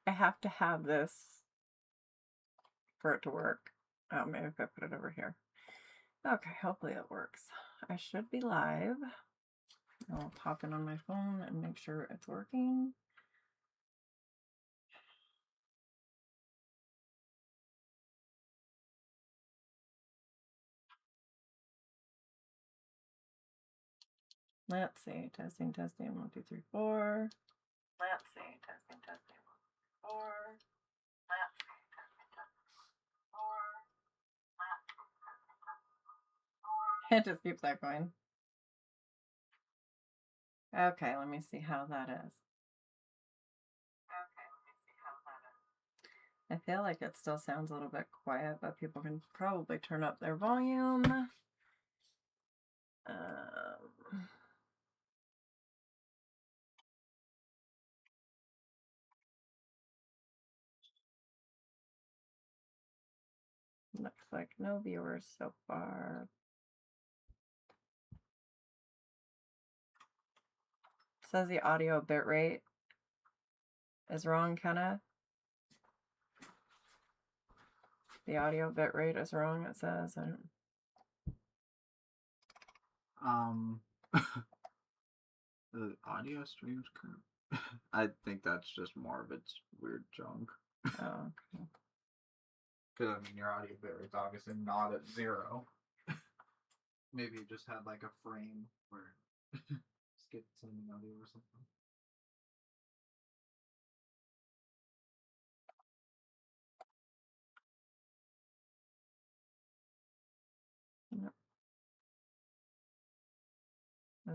I have to have this for it to work. Oh, maybe if I put it over here. Okay, hopefully it works. I should be live. I'll pop in on my phone and make sure it's working. Let's see. Testing, testing. 1, 2, 3, 4. Let's see. Testing, testing. 1, 2, 3, 4. Let's see. Testing, testing. 4. It just keeps echoing. Okay, let me see how that is. I feel like it still sounds a little bit quiet, but people can probably turn up their volume. Looks like no viewers so far. Says the audio bitrate is wrong, Kenna. The audio bitrate is wrong, it says. The audio stream's I think that's just more of its weird junk. Oh, okay. Because, I mean, your audio bitrate's obviously not at 0. Maybe you just had like a frame where skipped sending audio or something. Yep.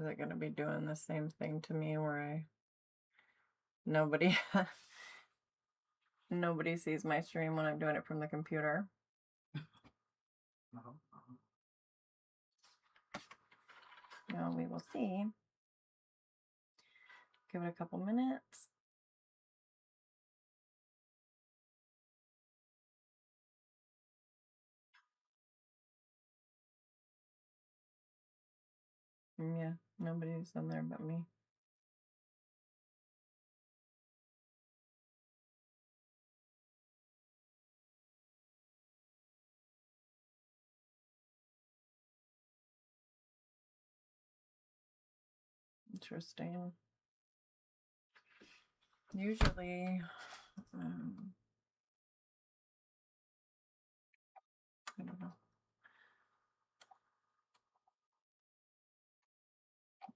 Is it going to be doing the same thing to me where nobody sees my stream when I'm doing it from the computer? Well, we will see. Give it a couple minutes. Yeah, nobody's in there but me. Interesting. Usually, I don't know.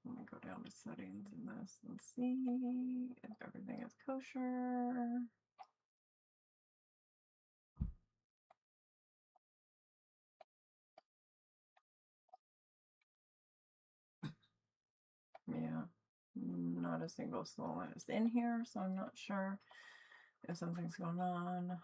Let me go down to settings in this and see if everything is kosher. Yeah, not a single soul is in here, so I'm not sure if something's going on.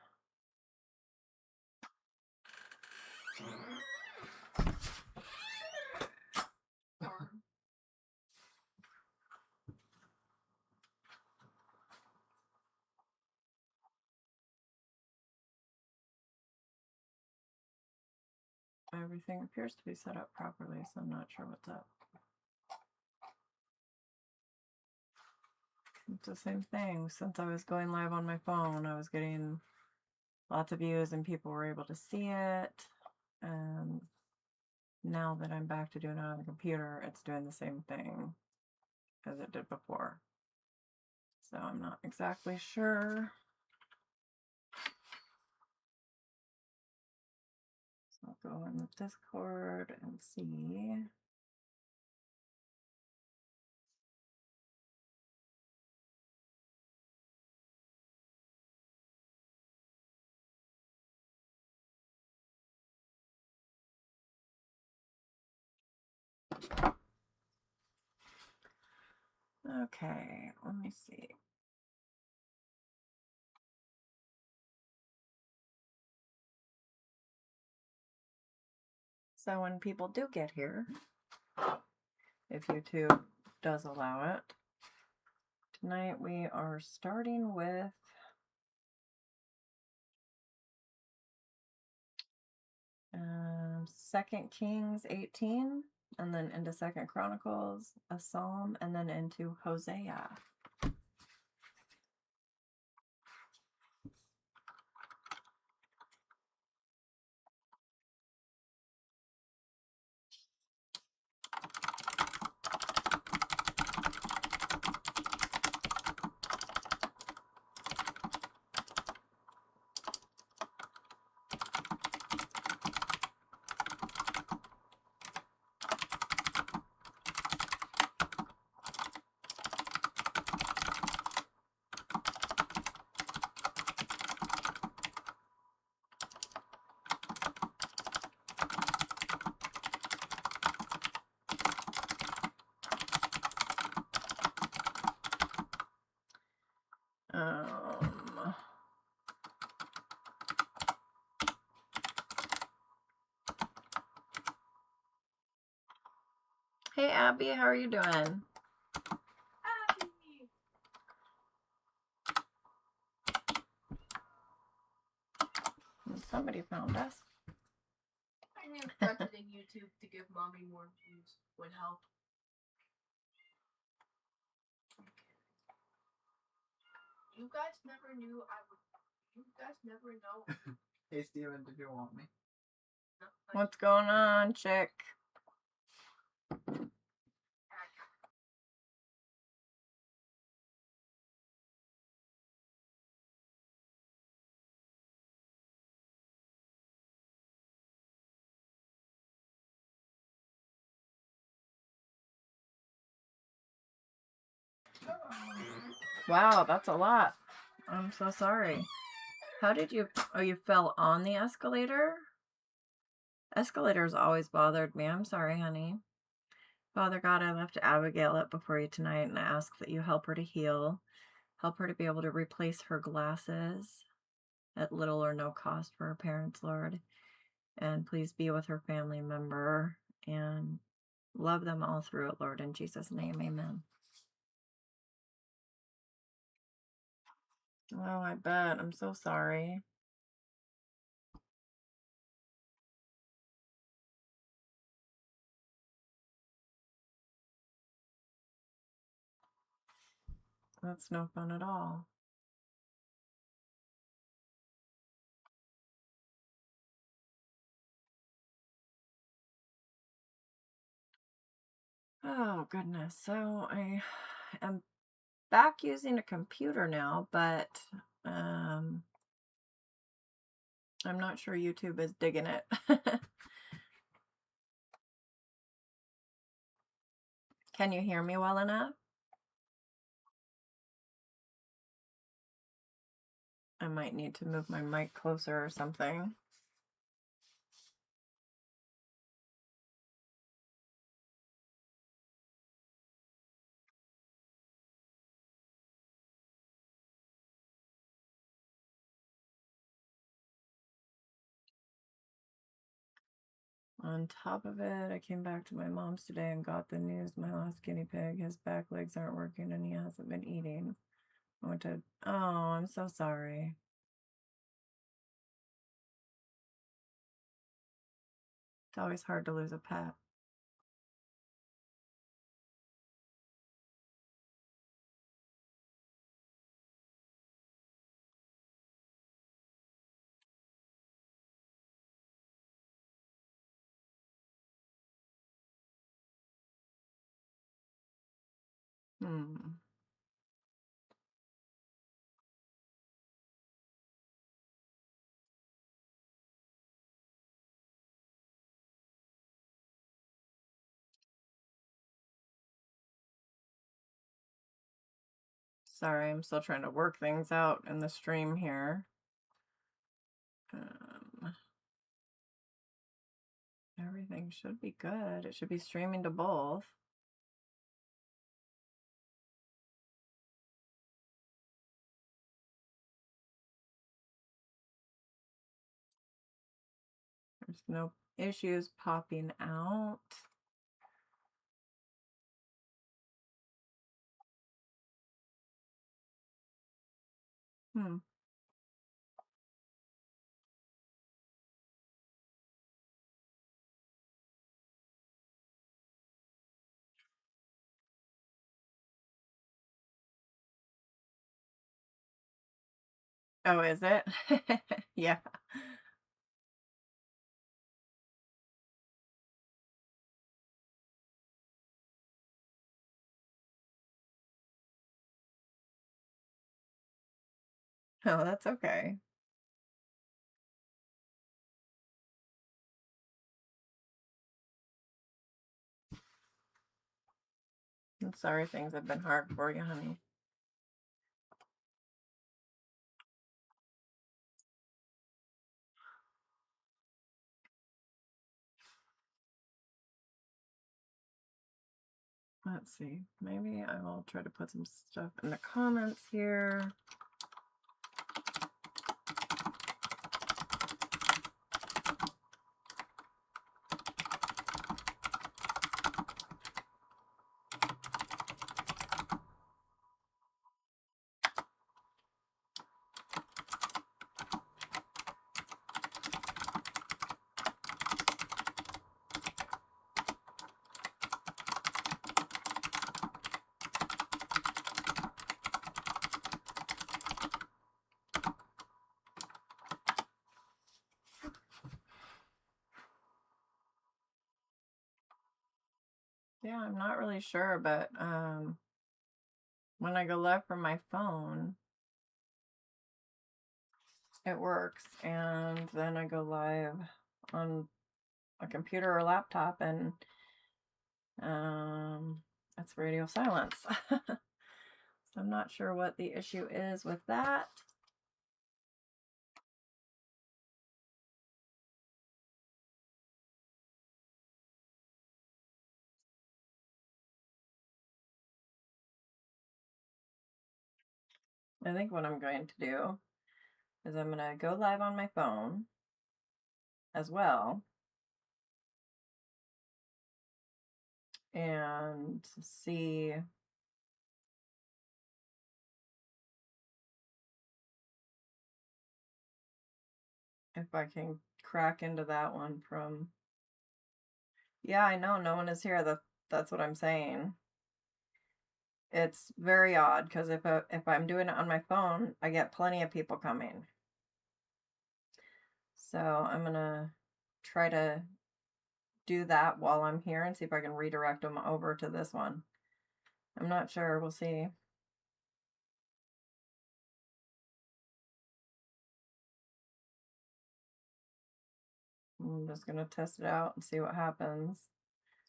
Everything appears to be set up properly, so I'm not sure what's up. It's the same thing. Since I was going live on my phone, I was getting lots of views and people were able to see it. And now that I'm back to doing it on the computer, it's doing the same thing as it did before. So I'm not exactly sure. So I'll go in the Discord and see. Okay, let me see. So when people do get here, if YouTube does allow it, tonight we are starting with Second Kings 18, and then into Second Chronicles, a Psalm, and then into Hosea. Hey, Abby, how are you doing? Abby! Somebody found us. I knew budgeting YouTube to give mommy more views would help. You guys never knew I would. You guys never know. Hey Steven, did you want me? No, What's going on, chick? Wow, that's a lot. I'm so sorry. How did you... Oh, you fell on the escalator? Escalators always bothered me. I'm sorry, honey. Father God, I lift Abigail up before you tonight and I ask that you help her to heal. Help her to be able to replace her glasses at little or no cost for her parents, Lord. And please be with her family member and love them all through it, Lord. In Jesus' name, amen. Oh, I bet. I'm so sorry. That's no fun at all. Oh, goodness. So I am back using a computer now, but I'm not sure YouTube is digging it. Can you hear me well enough? I might need to move my mic closer or something. On top of it, I came back to my mom's today and got the news my last guinea pig, his back legs aren't working and he hasn't been eating. I went to, oh, I'm so sorry. It's always hard to lose a pet. Sorry, I'm still trying to work things out in the stream here. Everything should be good. It should be streaming to both. There's no issues popping out. Oh, is it? Yeah. Oh, that's okay. I'm sorry things have been hard for you, honey. Let's see. Maybe I will try to put some stuff in the comments here. Yeah, I'm not really sure, but when I go live from my phone, it works, and then I go live on a computer or laptop, and it's radio silence. So I'm not sure what the issue is with that. I think what I'm going to do is I'm going to go live on my phone as well and see if I can crack into that one from. Yeah, I know no one is here. That's what I'm saying. It's very odd because if I'm doing it on my phone, I get plenty of people coming. So I'm gonna try to do that while I'm here and see if I can redirect them over to this one. I'm not sure. We'll see. I'm just gonna test it out and see what happens.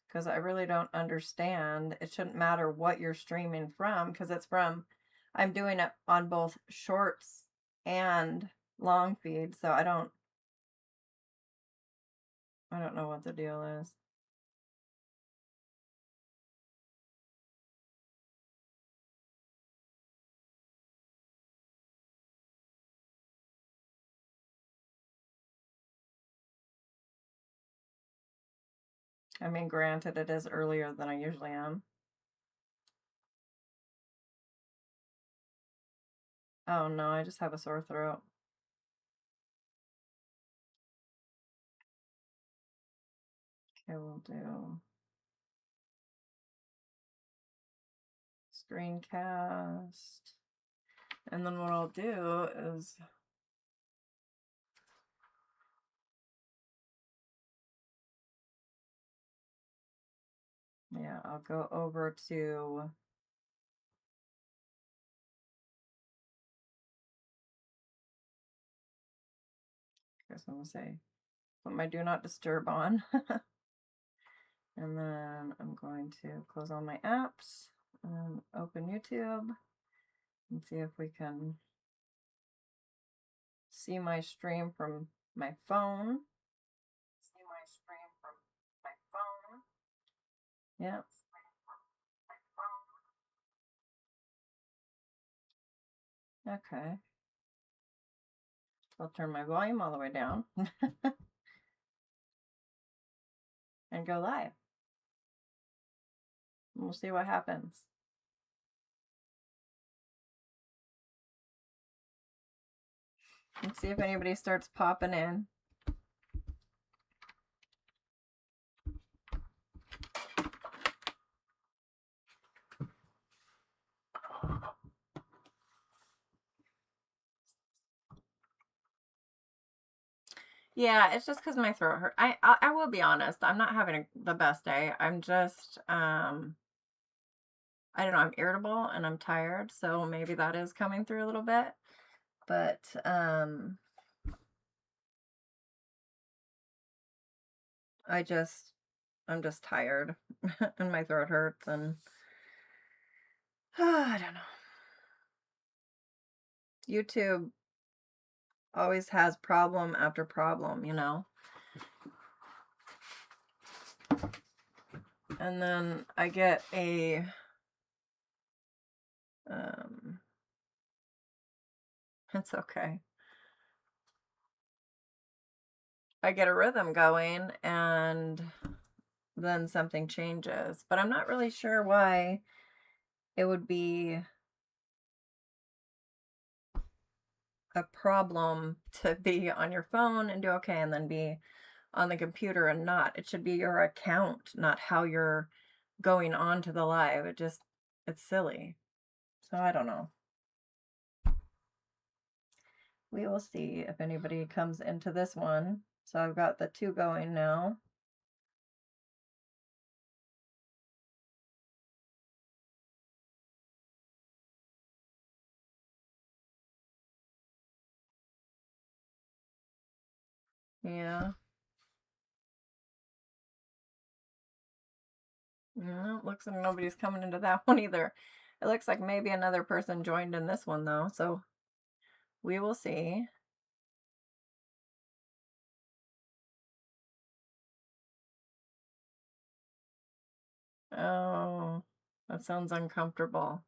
Because I really don't understand. It shouldn't matter what you're streaming from because I'm doing it on both shorts and long feed, so I don't know what the deal is. I mean, granted, it is earlier than I usually am. Oh no, I just have a sore throat. Okay, we'll do screencast. And then what I'll do is I'll go over to I guess I'm gonna say put my do not disturb on. And then I'm going to close all my apps and open YouTube and see if we can see my stream from my phone. Yeah. Okay. I'll turn my volume all the way down and go live. And we'll see what happens. Let's see if anybody starts popping in. Yeah, it's just because my throat hurt. I will be honest. I'm not having the best day. I'm just I don't know. I'm irritable and I'm tired, so maybe that is coming through a little bit. But I'm just tired and my throat hurts and I don't know. YouTube always has problem after problem, you know. And then I get a it's okay. I get a rhythm going and then something changes. But I'm not really sure why it would be a problem to be on your phone and do okay and then be on the computer and not. It should be your account, not how you're going on to the live. It's silly. So I don't know. We will see if anybody comes into this one. So I've got the two going now. Yeah. No, looks like nobody's coming into that one either. It looks like maybe another person joined in this one though, so we will see. Oh, that sounds uncomfortable.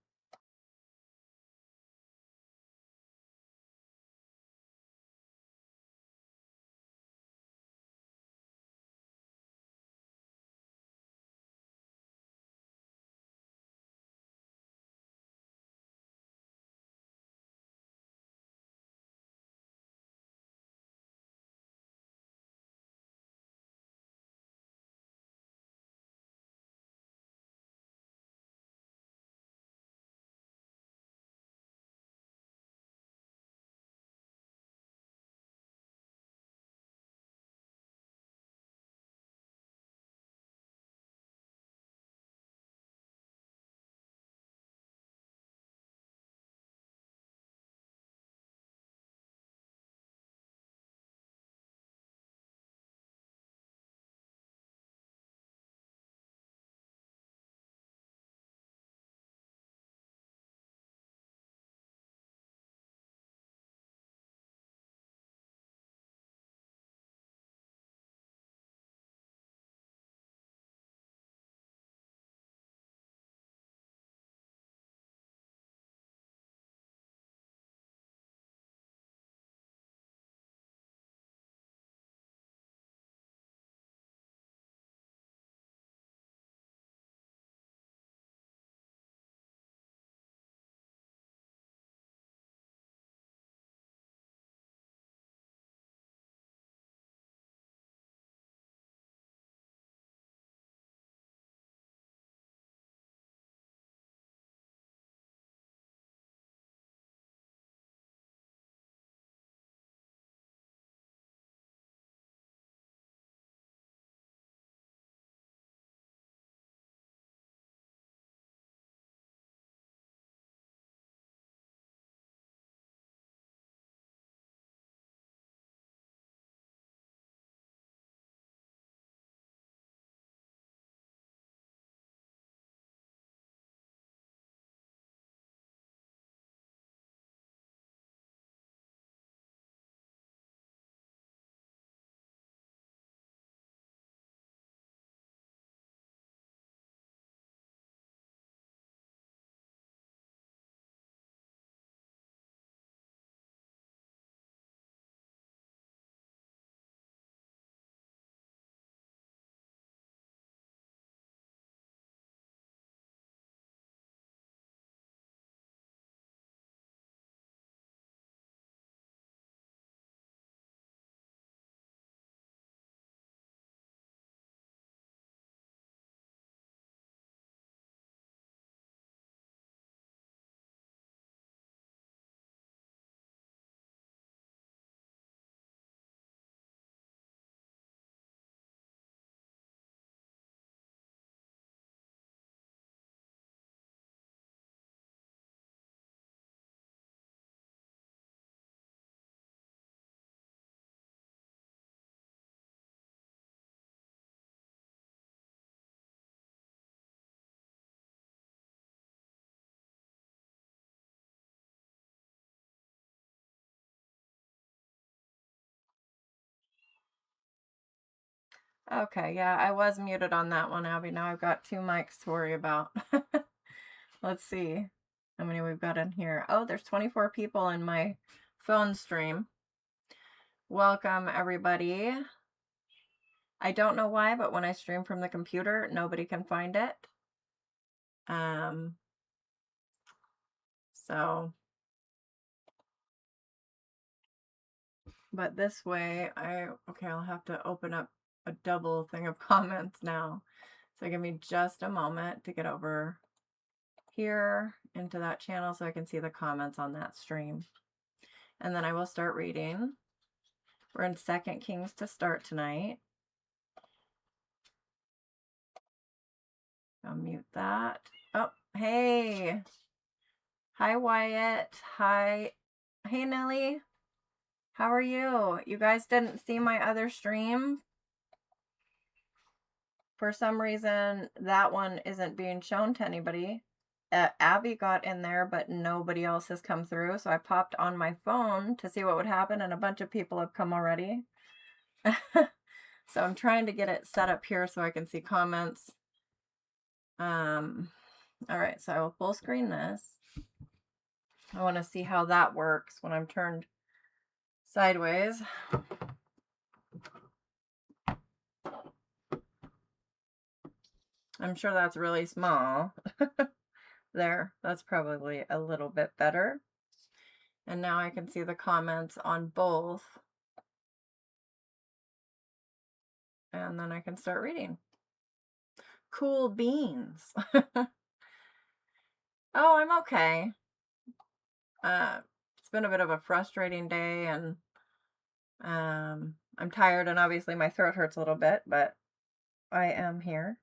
Okay, yeah, I was muted on that one, Abby. Now I've got 2 mics to worry about. Let's see how many we've got in here. Oh, there's 24 people in my phone stream. Welcome, everybody. I don't know why, but when I stream from the computer, nobody can find it. So, but this way, okay, I'll have to open up a double thing of comments now. So give me just a moment to get over here into that channel so I can see the comments on that stream. And then I will start reading. We're in 2 Kings to start tonight. I'll mute that. Oh, hey. Hi, Wyatt. Hi. Hey, Nellie. How are you? You guys didn't see my other stream? For some reason, that one isn't being shown to anybody. Abby got in there, but nobody else has come through. So I popped on my phone to see what would happen, and a bunch of people have come already. So I'm trying to get it set up here so I can see comments. All right, so I will full screen this. I want to see how that works when I'm turned sideways. I'm sure that's really small. There, that's probably a little bit better. And now I can see the comments on both. And then I can start reading. Cool beans. Oh, I'm okay. It's been a bit of a frustrating day, and I'm tired, and obviously my throat hurts a little bit, but I am here.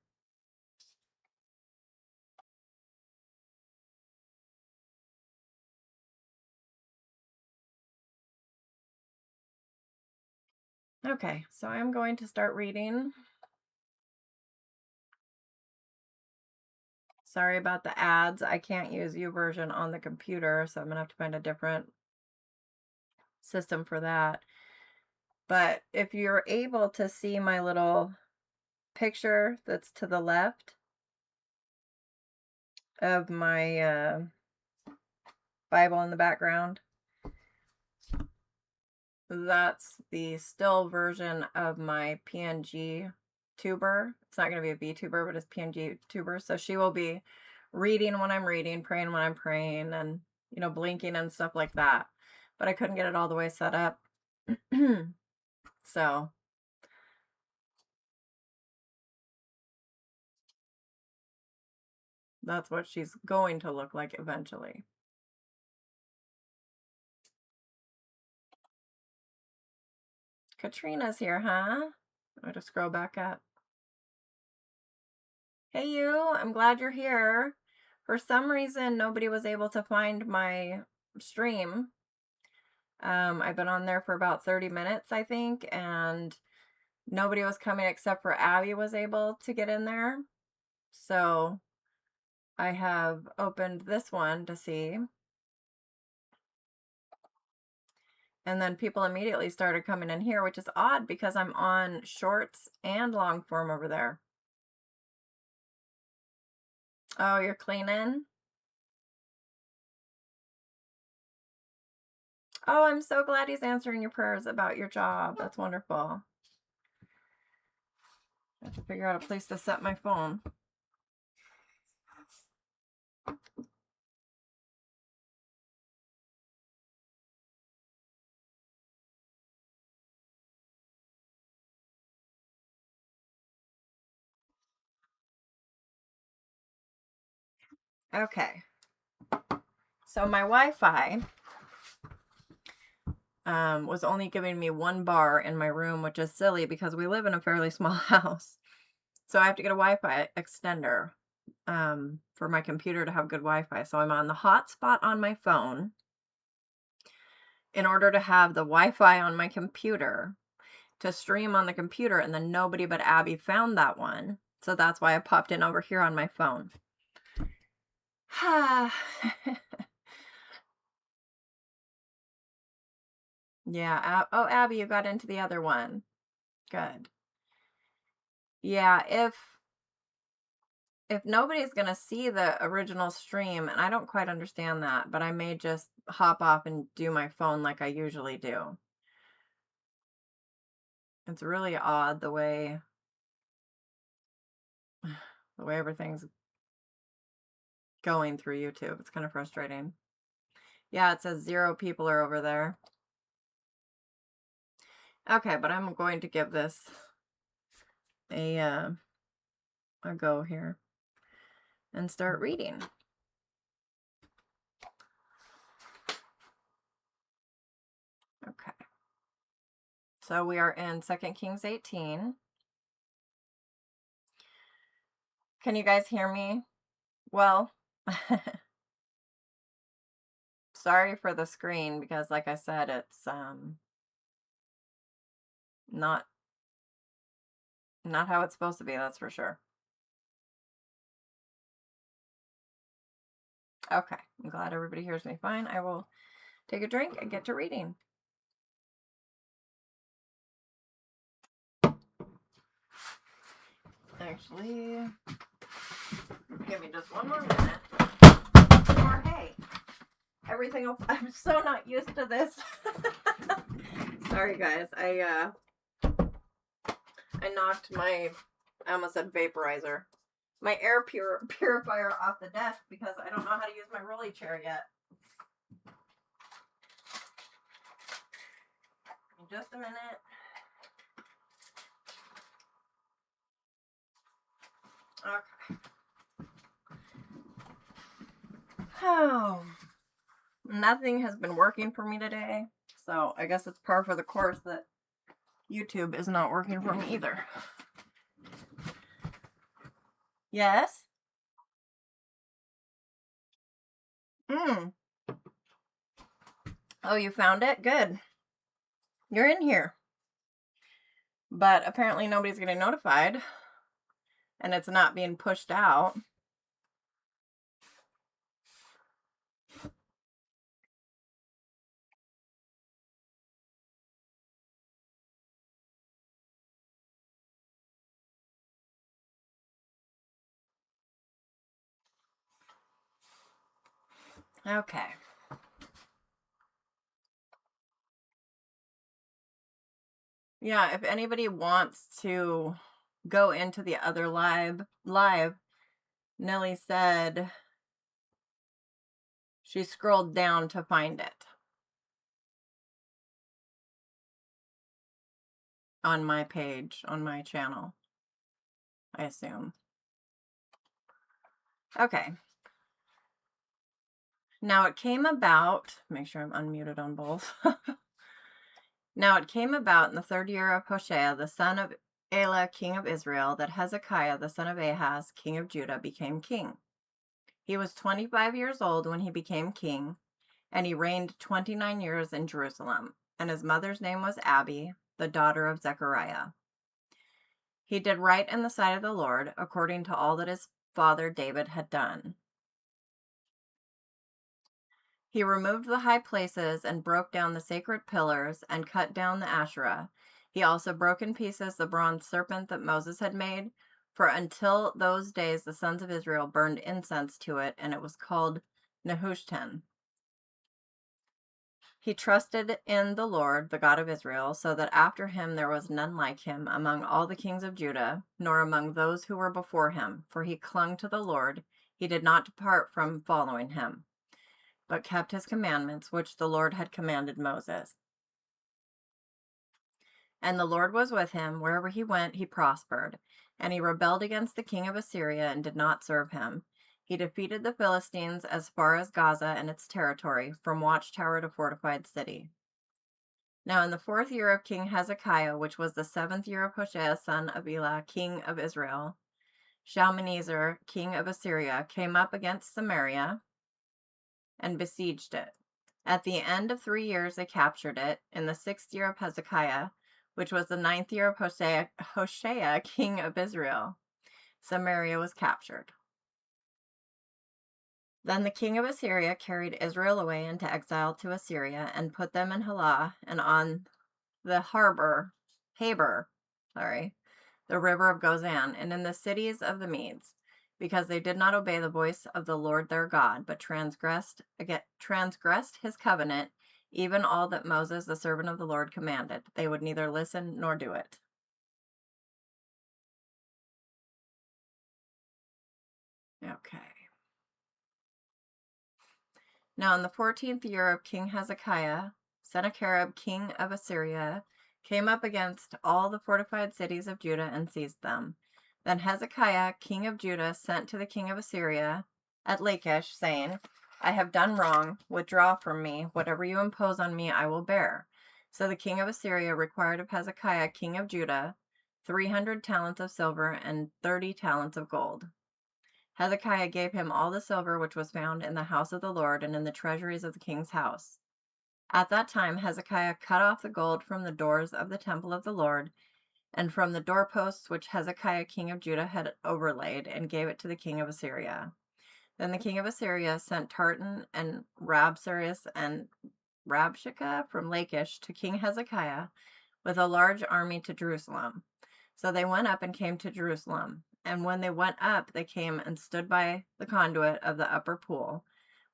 Okay, so I'm going to start reading. Sorry about the ads. I can't use YouVersion on the computer, so I'm gonna have to find a different system for that. But if you're able to see my little picture that's to the left of my Bible in the background, that's the still version of my PNG tuber. It's not going to be a VTuber, but it's PNG tuber. So she will be reading when I'm reading, praying when I'm praying, and, you know, blinking and stuff like that. But I couldn't get it all the way set up. So that's what she's going to look like eventually. Katrina's here, huh? I'll just scroll back up. Hey, you. I'm glad you're here. For some reason, nobody was able to find my stream. I've been on there for about 30 minutes, I think, and nobody was coming except for Abby was able to get in there. So I have opened this one to see. And then people immediately started coming in here, which is odd because I'm on shorts and long form over there. Oh, you're cleaning? Oh, I'm so glad he's answering your prayers about your job. That's wonderful. I have to figure out a place to set my phone. Okay. So my Wi-Fi was only giving me 1 bar in my room, which is silly because we live in a fairly small house. So I have to get a Wi-Fi extender for my computer to have good Wi-Fi. So I'm on the hotspot on my phone in order to have the Wi-Fi on my computer to stream on the computer, and then nobody but Abby found that one. So that's why I popped in over here on my phone. Yeah. Oh, Abby, you got into the other one. Good. Yeah, if nobody's going to see the original stream, and I don't quite understand that, but I may just hop off and do my phone like I usually do. It's really odd the way everything's going through YouTube. It's kind of frustrating. Yeah, it says 0 people are over there. Okay, but I'm going to give this a go here and start reading. Okay. So we are in 2 Kings 18. Can you guys hear me? Well, sorry for the screen because like I said, it's Not how it's supposed to be, that's for sure. Okay, I'm glad everybody hears me fine. I will take a drink and get to reading. Actually, give me just one more minute. Or hey, everything else. I'm so not used to this. Sorry, guys. I knocked my, I almost said vaporizer, my air purifier off the desk because I don't know how to use my rolly chair yet. In just a minute. Okay. Oh, nothing has been working for me today, so I guess it's par for the course that YouTube is not working for me either. Yes? Oh, you found it? Good. You're in here. But apparently nobody's getting notified, and it's not being pushed out. Okay. Yeah, if anybody wants to go into the other live, Nellie said she scrolled down to find it on my page, on my channel, I assume. Okay. Now it came about, make sure I'm unmuted on both. Now it came about in the 3rd year of Hosea, the son of Elah, king of Israel, that Hezekiah, the son of Ahaz, king of Judah, became king. He was 25 years old when he became king, and he reigned 29 years in Jerusalem, and his mother's name was Abi, the daughter of Zechariah. He did right in the sight of the Lord, according to all that his father David had done. He removed the high places and broke down the sacred pillars and cut down the Asherah. He also broke in pieces the bronze serpent that Moses had made, for until those days the sons of Israel burned incense to it, and it was called Nehushtan. He trusted in the Lord, the God of Israel, so that after him there was none like him among all the kings of Judah, nor among those who were before him, for he clung to the Lord. He did not depart from following him, but kept his commandments, which the Lord had commanded Moses. And the Lord was with him. Wherever he went, he prospered. And he rebelled against the king of Assyria and did not serve him. He defeated the Philistines as far as Gaza and its territory, from watchtower to fortified city. Now in the 4th year of King Hezekiah, which was the 7th year of Hosea, son of Elah, king of Israel, Shalmaneser, king of Assyria, came up against Samaria and besieged it. At the end of 3 years they captured it. In the 6th year of Hezekiah, which was the 9th year of Hosea, king of Israel, Samaria was captured. Then the king of Assyria carried Israel away into exile to Assyria and put them in Halah and on the Habor, the river of Gozan, and in the cities of the Medes, because they did not obey the voice of the Lord their God, but transgressed his covenant, even all that Moses, the servant of the Lord, commanded. They would neither listen nor do it. Okay. Now in the 14th year of King Hezekiah, Sennacherib, king of Assyria, came up against all the fortified cities of Judah and seized them. Then Hezekiah, king of Judah, sent to the king of Assyria at Lachish, saying, I have done wrong. Withdraw from me. Whatever you impose on me, I will bear. So the king of Assyria required of Hezekiah, king of Judah, 300 talents of silver and 30 talents of gold. Hezekiah gave him all the silver which was found in the house of the Lord and in the treasuries of the king's house. At that time, Hezekiah cut off the gold from the doors of the temple of the Lord and from the doorposts which Hezekiah king of Judah had overlaid, and gave it to the king of Assyria. Then the king of Assyria sent Tartan and Rabsaris and Rabshakeh from Lachish to King Hezekiah with a large army to Jerusalem. So they went up and came to Jerusalem. And when they went up, they came and stood by the conduit of the upper pool,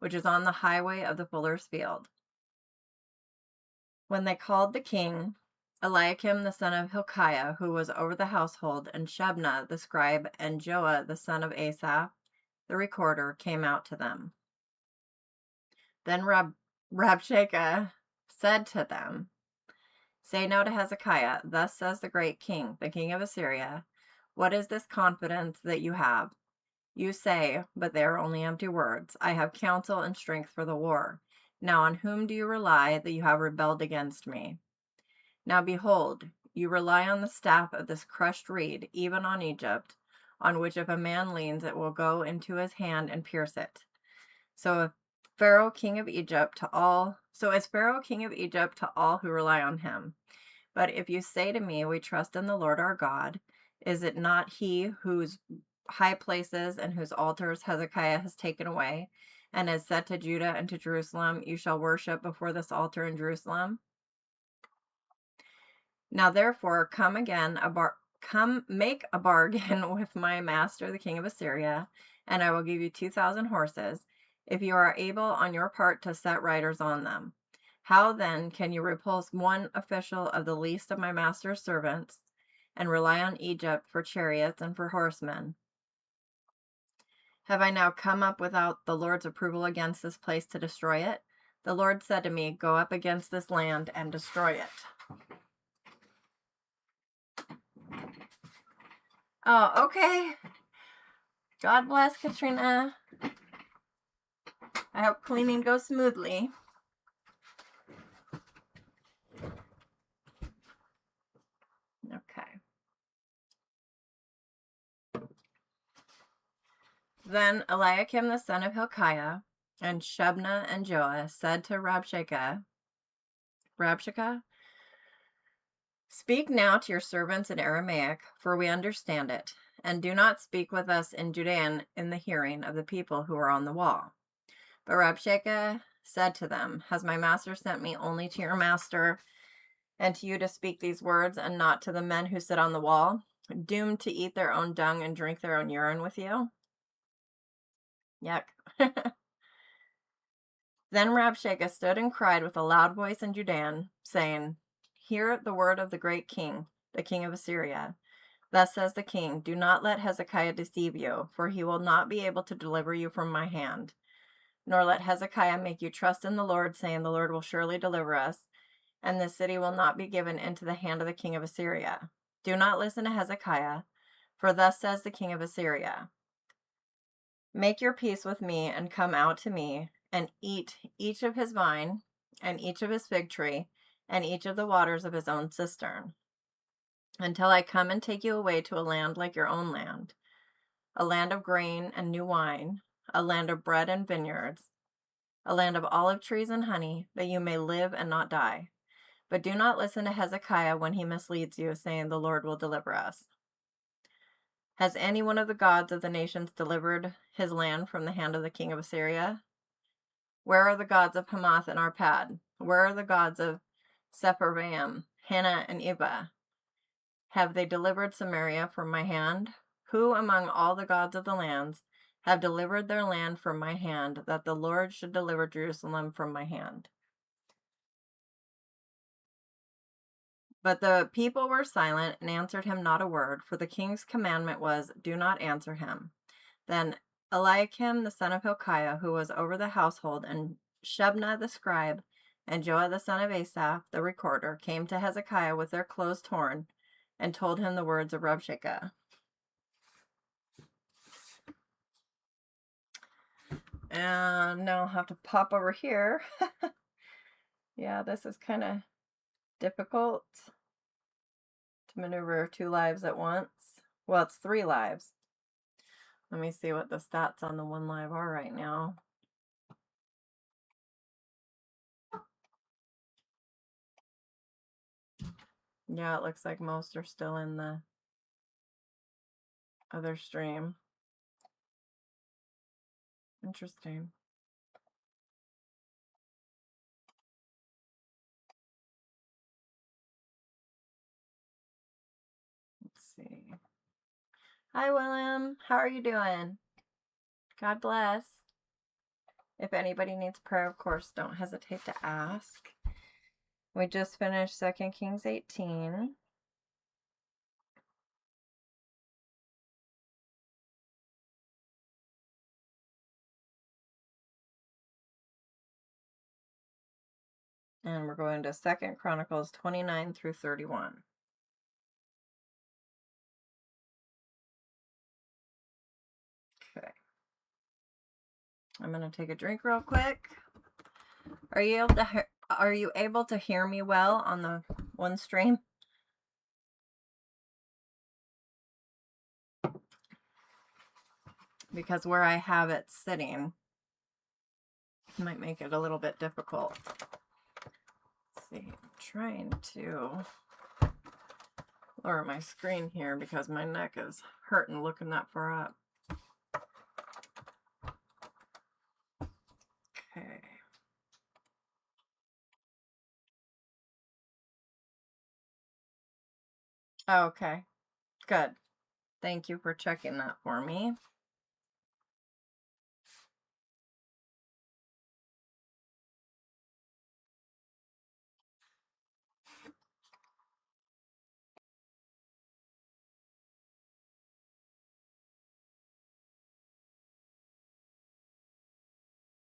which is on the highway of the fuller's field. When they called the king, Eliakim the son of Hilkiah, who was over the household, and Shebna the scribe, and Joah the son of Asaph, the recorder, came out to them. Then Rabshakeh said to them, Say now to Hezekiah, Thus says the great king, the king of Assyria, What is this confidence that you have? You say, but they are only empty words, I have counsel and strength for the war. Now on whom do you rely that you have rebelled against me? Now behold, you rely on the staff of this crushed reed, even on Egypt, on which if a man leans, it will go into his hand and pierce it. So is Pharaoh king of Egypt to all who rely on him. But if you say to me, We trust in the Lord our God, is it not he whose high places and whose altars Hezekiah has taken away, and has said to Judah and to Jerusalem, You shall worship before this altar in Jerusalem? Now therefore come make a bargain with my master the king of Assyria, and I will give you 2,000 horses, if you are able on your part to set riders on them. How then can you repulse one official of the least of my master's servants, and rely on Egypt for chariots and for horsemen? Have I now come up without the Lord's approval against this place to destroy it? The Lord said to me, Go up against this land and destroy it. Oh, okay. God bless, Katrina. I hope cleaning goes smoothly. Okay. Then Eliakim the son of Hilkiah and Shebna and Joah said to Rabshakeh, Speak now to your servants in Aramaic, for we understand it, and do not speak with us in Judean in the hearing of the people who are on the wall. But Rabshakeh said to them, Has my master sent me only to your master and to you to speak these words, and not to the men who sit on the wall, doomed to eat their own dung and drink their own urine with you? Yuck. Then Rabshakeh stood and cried with a loud voice in Judean, saying, Hear the word of the great king, the king of Assyria. Thus says the king, Do not let Hezekiah deceive you, for he will not be able to deliver you from my hand. Nor let Hezekiah make you trust in the Lord, saying, The Lord will surely deliver us, and this city will not be given into the hand of the king of Assyria. Do not listen to Hezekiah, for thus says the king of Assyria, Make your peace with me, and come out to me, and eat each of his vine, and each of his fig tree, and each of the waters of his own cistern, until I come and take you away to a land like your own land, a land of grain and new wine, a land of bread and vineyards, a land of olive trees and honey, that you may live and not die. But do not listen to Hezekiah when he misleads you, saying, The Lord will deliver us. Has any one of the gods of the nations delivered his land from the hand of the king of Assyria? Where are the gods of Hamath and Arpad? Where are the gods of Sepharvaim, Hena, and Iba? Have they delivered Samaria from my hand? Who among all the gods of the lands have delivered their land from my hand, that the Lord should deliver Jerusalem from my hand? But the people were silent and answered him not a word, for the king's commandment was, Do not answer him. Then Eliakim the son of Hilkiah, who was over the household, and Shebna the scribe, and Joah the son of Asaph the recorder, came to Hezekiah with their clothes torn, and told him the words of Rabshakeh. And now I'll have to pop over here. Yeah, this is kind of difficult to maneuver 2 lives at once. Well, it's 3 lives. Let me see what the stats on the 1 live are right now. Yeah, it looks like most are still in the other stream. Interesting. Let's see. Hi, William. How are you doing? God bless. If anybody needs prayer, of course, don't hesitate to ask. We just finished 2 Kings 18. And we're going to 2 Chronicles 29 through 31. Okay. I'm going to take a drink real quick. Are you able to hear me well on the one stream? Because where I have it sitting might make it a little bit difficult. Let's see, I'm trying to lower my screen here because my neck is hurting looking that far up. Okay. Okay, good. Thank you for checking that for me.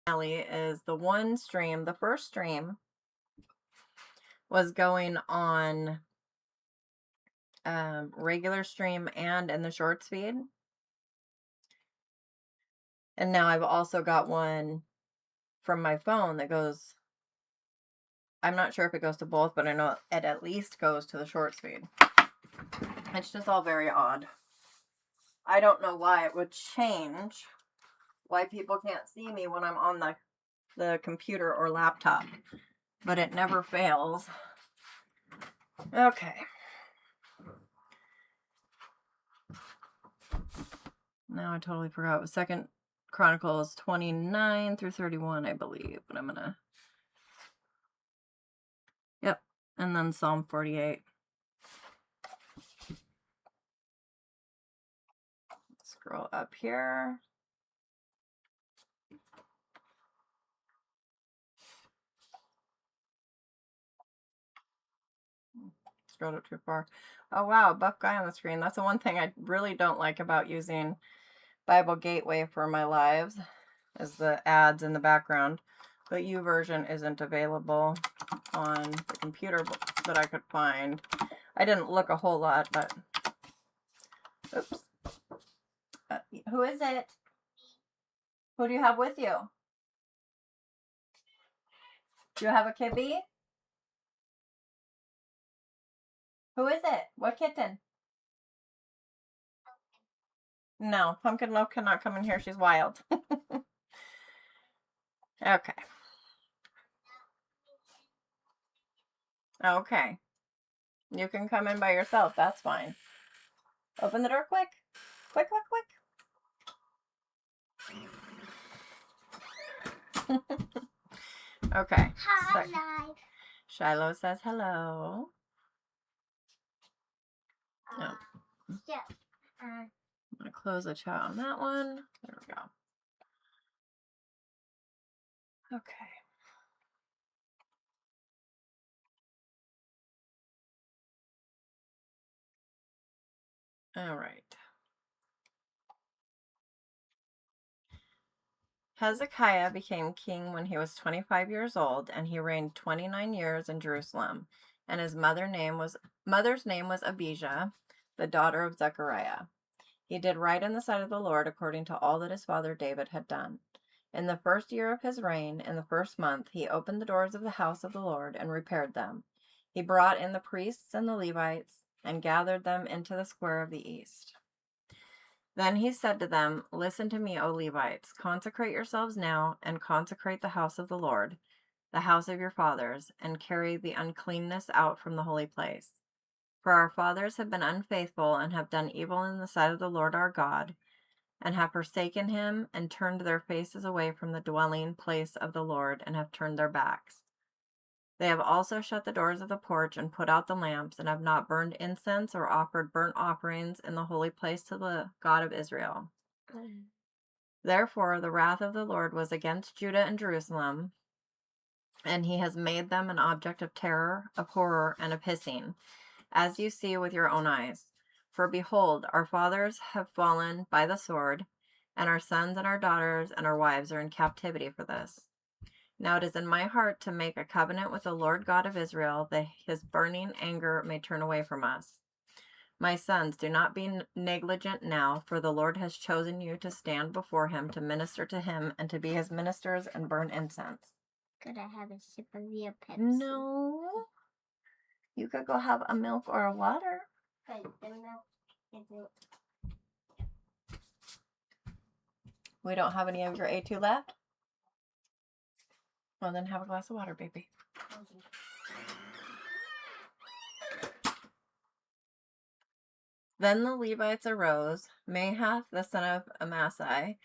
Is the one stream, the first stream was going on regular stream and in the shorts feed. And now I've also got one from my phone that goes, I'm not sure if it goes to both, but I know it at least goes to the shorts feed. It's just all very odd. I don't know why it would change, why people can't see me when I'm on the computer or laptop, but it never fails. Okay. Now I totally forgot. It was 2 Chronicles 29 through 31, I believe, but I'm gonna, yep, and then Psalm 48. Scroll up here. Scrolled up too far. Oh wow, buff guy on the screen. That's the one thing I really don't like about using Bible Gateway for my lives, is the ads in the background. The YouVersion isn't available on the computer that I could find. I didn't look a whole lot, but oops. Who is it? Who do you have with you? Do you have a kibby? Who is it? What kitten? No, Pumpkin Love cannot come in here. She's wild. Okay. Okay. You can come in by yourself. That's fine. Open the door quick. Quick, quick, quick. Okay. Hi, So, live. Shiloh says hello. No. Yeah. I'm going to close the chat on that one. There we go. Okay. All right. Hezekiah became king when he was 25 years old, and he reigned 29 years in Jerusalem. And his mother's name was Abijah, the daughter of Zechariah. He did right in the sight of the Lord according to all that his father David had done. In the first year of his reign, in the first month, he opened the doors of the house of the Lord and repaired them. He brought in the priests and the Levites and gathered them into the square of the east. Then he said to them, "Listen to me, O Levites. Consecrate yourselves now and consecrate the house of the Lord, the house of your fathers, and carry the uncleanness out from the holy place. For our fathers have been unfaithful and have done evil in the sight of the Lord our God, and have forsaken him and turned their faces away from the dwelling place of the Lord, and have turned their backs. They have also shut the doors of the porch and put out the lamps, and have not burned incense or offered burnt offerings in the holy place to the God of Israel. Therefore the wrath of the Lord was against Judah and Jerusalem, and he has made them an object of terror, of horror, and of hissing, as you see with your own eyes. For behold, our fathers have fallen by the sword, and our sons and our daughters and our wives are in captivity for this. Now it is in my heart to make a covenant with the Lord God of Israel, that his burning anger may turn away from us. My sons, do not be negligent now, for the Lord has chosen you to stand before him, to minister to him, and to be his ministers and burn incense. Could I have a sip of your Pepsi? No. You could go have a milk or a water. But the milk isn't. We don't have any of your A2 left? Well, then have a glass of water, baby. Then the Levites arose, Mahath the son of Amasai,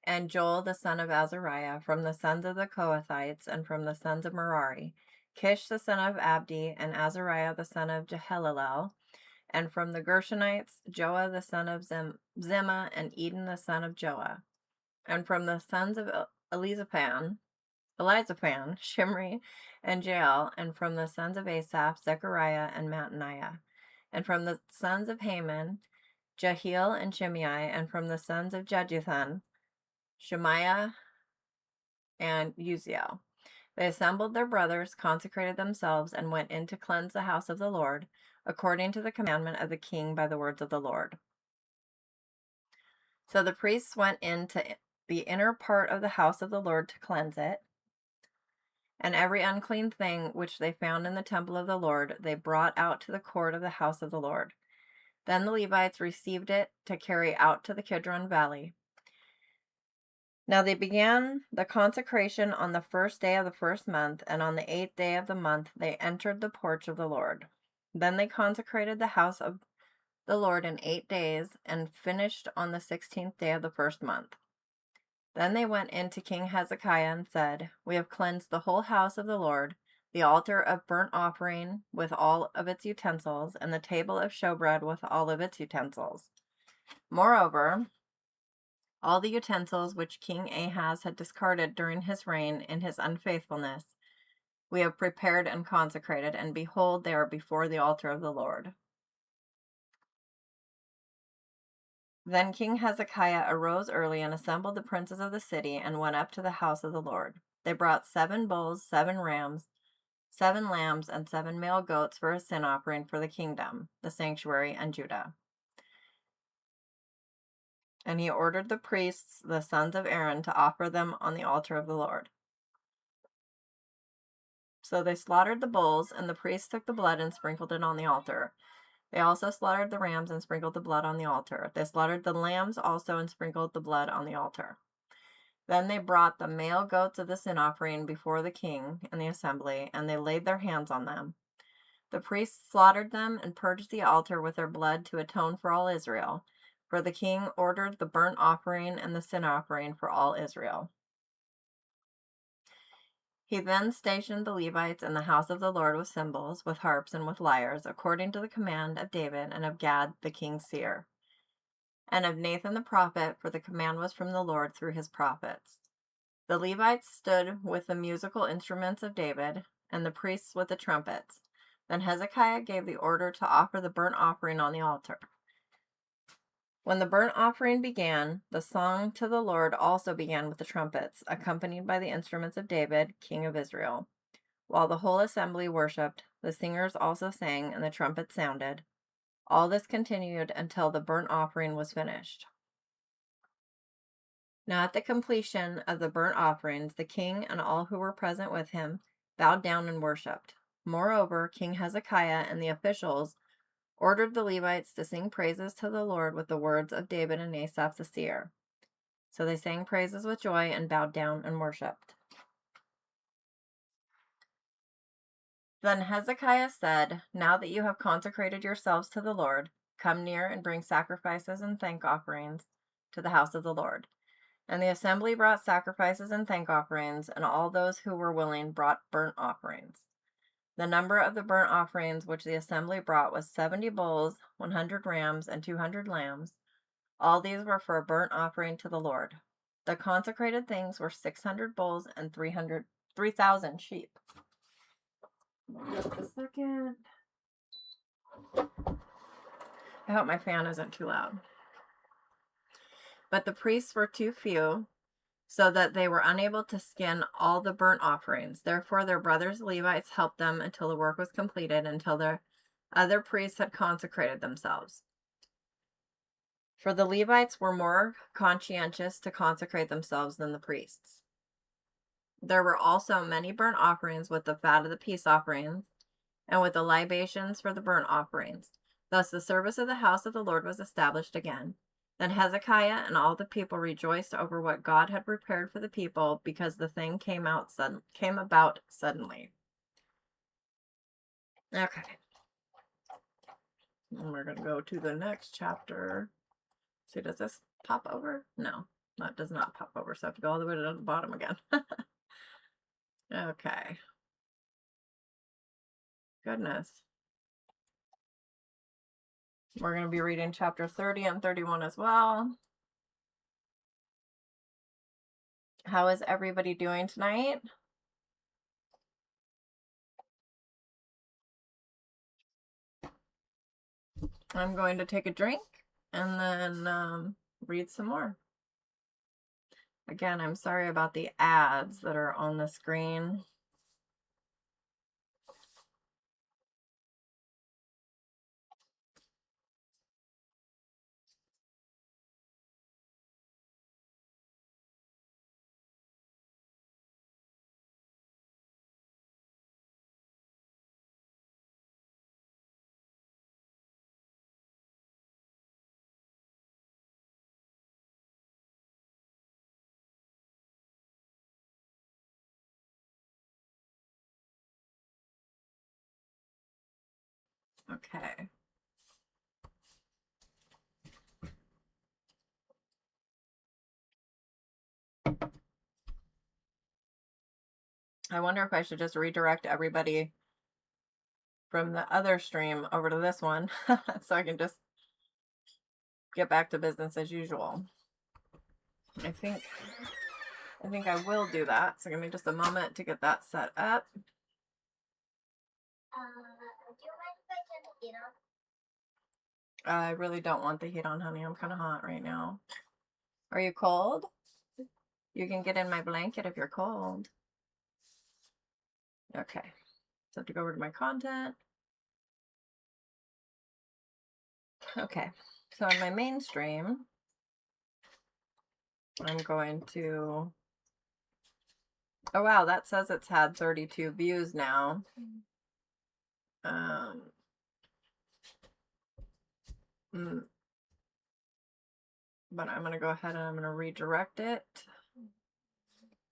and Joel the son of Azariah, from the sons of the Kohathites, and from the sons of Merari, Kish the son of Abdi, and Azariah the son of Jehalelel, and from the Gershonites, Joah the son of Zimmah, and Eden the son of Joah, and from the sons of Elizaphan, Shimri, and Jael, and from the sons of Asaph, Zechariah, and Mattaniah, and from the sons of Haman, Jehiel and Shimei, and from the sons of Jeduthun, Shemaiah and Uziel. They assembled their brothers, consecrated themselves, and went in to cleanse the house of the Lord, according to the commandment of the king by the words of the Lord. So the priests went into the inner part of the house of the Lord to cleanse it, and every unclean thing which they found in the temple of the Lord they brought out to the court of the house of the Lord. Then the Levites received it to carry out to the Kidron Valley. Now they began the consecration on the first day of the first month, and on the 8th day of the month they entered the porch of the Lord. Then they consecrated the house of the Lord in 8 days, and finished on the 16th day of the first month. Then they went in to King Hezekiah and said, We have cleansed the whole house of the Lord, the altar of burnt offering with all of its utensils, and the table of showbread with all of its utensils. Moreover, all the utensils which King Ahaz had discarded during his reign in his unfaithfulness, we have prepared and consecrated, and behold, they are before the altar of the Lord. Then King Hezekiah arose early and assembled the princes of the city, and went up to the house of the Lord. They brought 7 bulls, 7 rams, 7 lambs, and 7 male goats for a sin offering for the kingdom, the sanctuary, and Judah. And he ordered the priests, the sons of Aaron, to offer them on the altar of the Lord. So they slaughtered the bulls, and the priests took the blood and sprinkled it on the altar. They also slaughtered the rams and sprinkled the blood on the altar. They slaughtered the lambs also and sprinkled the blood on the altar. Then they brought the male goats of the sin offering before the king and the assembly, and they laid their hands on them. The priests slaughtered them and purged the altar with their blood to atone for all Israel, for the king ordered the burnt offering and the sin offering for all Israel. He then stationed the Levites in the house of the Lord with cymbals, with harps, and with lyres, according to the command of David and of Gad the king's seer, and of Nathan the prophet, for the command was from the Lord through his prophets. The Levites stood with the musical instruments of David, and the priests with the trumpets. Then Hezekiah gave the order to offer the burnt offering on the altar. When the burnt offering began, the song to the Lord also began with the trumpets, accompanied by the instruments of David, king of Israel. While the whole assembly worshipped, the singers also sang, and the trumpets sounded. All this continued until the burnt offering was finished. Now at the completion of the burnt offerings, the king and all who were present with him bowed down and worshipped. Moreover, King Hezekiah and the officials ordered the Levites to sing praises to the Lord with the words of David and Asaph the seer. So they sang praises with joy and bowed down and worshipped. Then Hezekiah said, "Now that you have consecrated yourselves to the Lord, come near and bring sacrifices and thank offerings to the house of the Lord." And the assembly brought sacrifices and thank offerings, and all those who were willing brought burnt offerings. The number of the burnt offerings which the assembly brought was 70 bulls, 100 rams, and 200 lambs. All these were for a burnt offering to the Lord. The consecrated things were 600 bulls and 3,000 sheep. Just a second. I hope my fan isn't too loud. But the priests were too few, so that they were unable to skin all the burnt offerings. Therefore, their brothers Levites helped them until the work was completed, until the other priests had consecrated themselves. For the Levites were more conscientious to consecrate themselves than the priests. There were also many burnt offerings with the fat of the peace offerings, and with the libations for the burnt offerings. Thus the service of the house of the Lord was established again. Then Hezekiah and all the people rejoiced over what God had prepared for the people, because the thing came about suddenly. Okay. And we're going to go to the next chapter. See, does this pop over? No, that does not pop over, so I have to go all the way to the bottom again. Okay. Goodness. We're going to be reading chapter 30 and 31 as well. How is everybody doing tonight? I'm going to take a drink and then read some more. Again, I'm sorry about the ads that are on the screen. Okay. I wonder if I should just redirect everybody from the other stream over to this one so I can just get back to business as usual. I think I will do that. So give me just a moment to get that set up. Do you mind if I turn the heat on? I really don't want the heat on, honey. I'm kind of hot right now. Are you cold? You can get in my blanket if you're cold. Okay. So I have to go over to my content. Okay. So on my main stream, I'm going to... Oh, wow. That says it's had 32 views now. But I'm going to go ahead and I'm going to redirect it.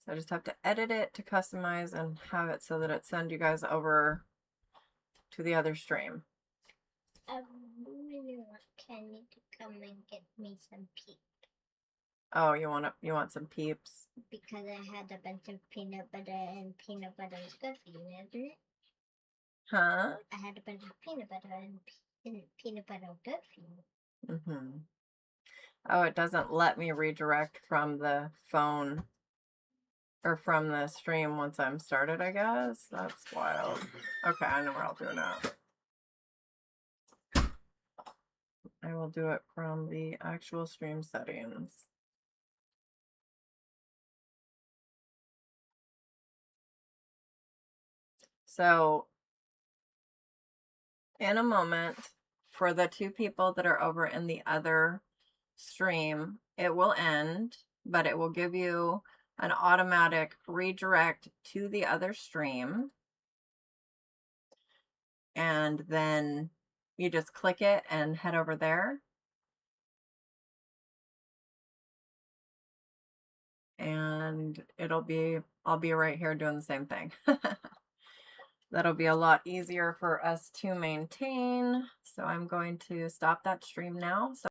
So I just have to edit it to customize and have it so that it sends you guys over to the other stream. I really want Kenny to come and get me some peeps. Oh, you want some peeps? Because I had a bunch of peanut butter, and peanut butter is good for you, isn't it? Huh? I had a bunch of peanut butter, and peanut butter is good for you. Mm-hmm. Oh, it doesn't let me redirect from the phone or from the stream once I'm started, I guess. That's wild. Okay, I know where I'll do it now. I will do it from the actual stream settings. So, in a moment, for the two people that are over in the other stream, it will end, but it will give you an automatic redirect to the other stream. And then you just click it and head over there. And I'll be right here doing the same thing. That'll be a lot easier for us to maintain. So I'm going to stop that stream now. So